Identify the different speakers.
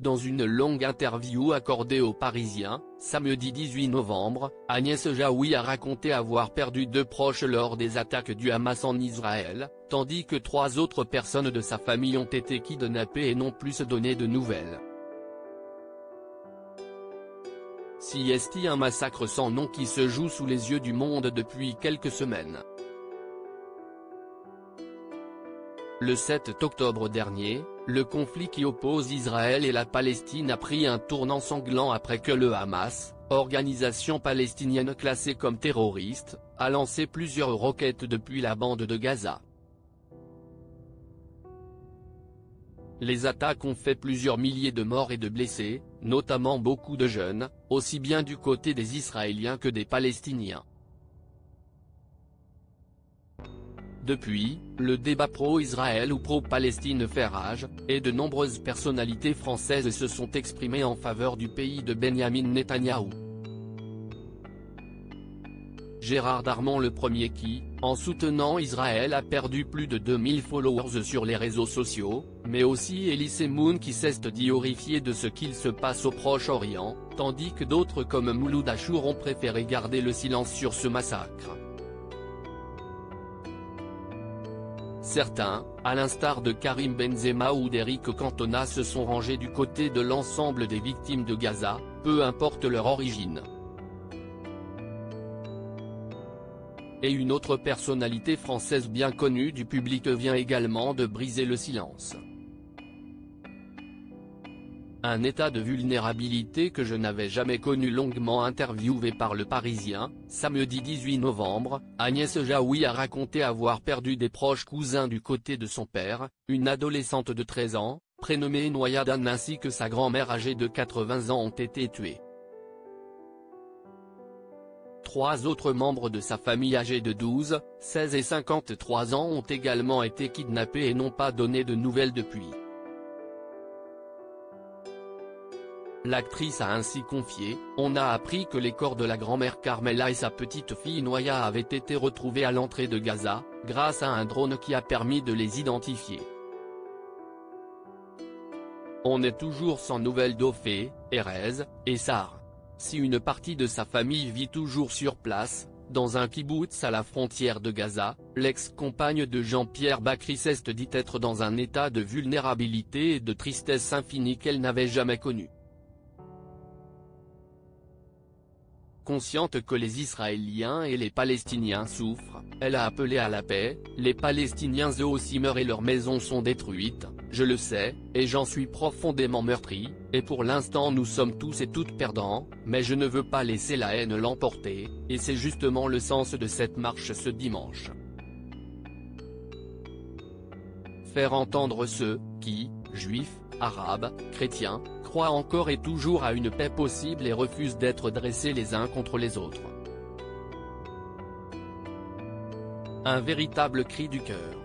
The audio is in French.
Speaker 1: Dans une longue interview accordée aux Parisiens, samedi 18 novembre, Agnès Jaoui a raconté avoir perdu 2 proches lors des attaques du Hamas en Israël, tandis que 3 autres personnes de sa famille ont été kidnappées et n'ont plus se donné de nouvelles. C'est un massacre sans nom qui se joue sous les yeux du monde depuis quelques semaines. Le 7 octobre dernier, le conflit qui oppose Israël et la Palestine a pris un tournant sanglant après que le Hamas, organisation palestinienne classée comme terroriste, a lancé plusieurs roquettes depuis la bande de Gaza. Les attaques ont fait plusieurs milliers de morts et de blessés, notamment beaucoup de jeunes, aussi bien du côté des Israéliens que des Palestiniens. Depuis, le débat pro-Israël ou pro-Palestine fait rage, et de nombreuses personnalités françaises se sont exprimées en faveur du pays de Benyamin Netanyahou. Gérard Darmon le premier qui, en soutenant Israël a perdu plus de 2000 followers sur les réseaux sociaux, mais aussi Elise Moon qui s'est dit horrifié de ce qu'il se passe au Proche-Orient, tandis que d'autres comme Mouloud Achour ont préféré garder le silence sur ce massacre. Certains, à l'instar de Karim Benzema ou d'Eric Cantona se sont rangés du côté de l'ensemble des victimes de Gaza, peu importe leur origine. Et une autre personnalité française bien connue du public vient également de briser le silence. Un état de vulnérabilité que je n'avais jamais connu. Longuement interviewée par Le Parisien, samedi 18 novembre, Agnès Jaoui a raconté avoir perdu des proches cousins du côté de son père, une adolescente de 13 ans, prénommée Noyade Anne ainsi que sa grand-mère âgée de 80 ans ont été tués. 3 autres membres de sa famille âgés de 12, 16 et 53 ans ont également été kidnappés et n'ont pas donné de nouvelles depuis. L'actrice a ainsi confié, « On a appris que les corps de la grand-mère Carmela et sa petite-fille Noya avaient été retrouvés à l'entrée de Gaza, grâce à un drone qui a permis de les identifier. On est toujours sans nouvelles d'Ofé, Erez, et Sar. Si une partie de sa famille vit toujours sur place, dans un kibboutz à la frontière de Gaza, l'ex-compagne de Jean-Pierre Bacri s'est dit être dans un état de vulnérabilité et de tristesse infinie qu'elle n'avait jamais connu. Consciente que les Israéliens et les Palestiniens souffrent, elle a appelé à la paix, les Palestiniens eux aussi meurent et leurs maisons sont détruites, je le sais, et j'en suis profondément meurtri, et pour l'instant nous sommes tous et toutes perdants, mais je ne veux pas laisser la haine l'emporter, et c'est justement le sens de cette marche ce dimanche. Faire entendre ceux, qui, juifs, arabes, chrétiens, croient encore et toujours à une paix possible et refusent d'être dressés les uns contre les autres. Un véritable cri du cœur.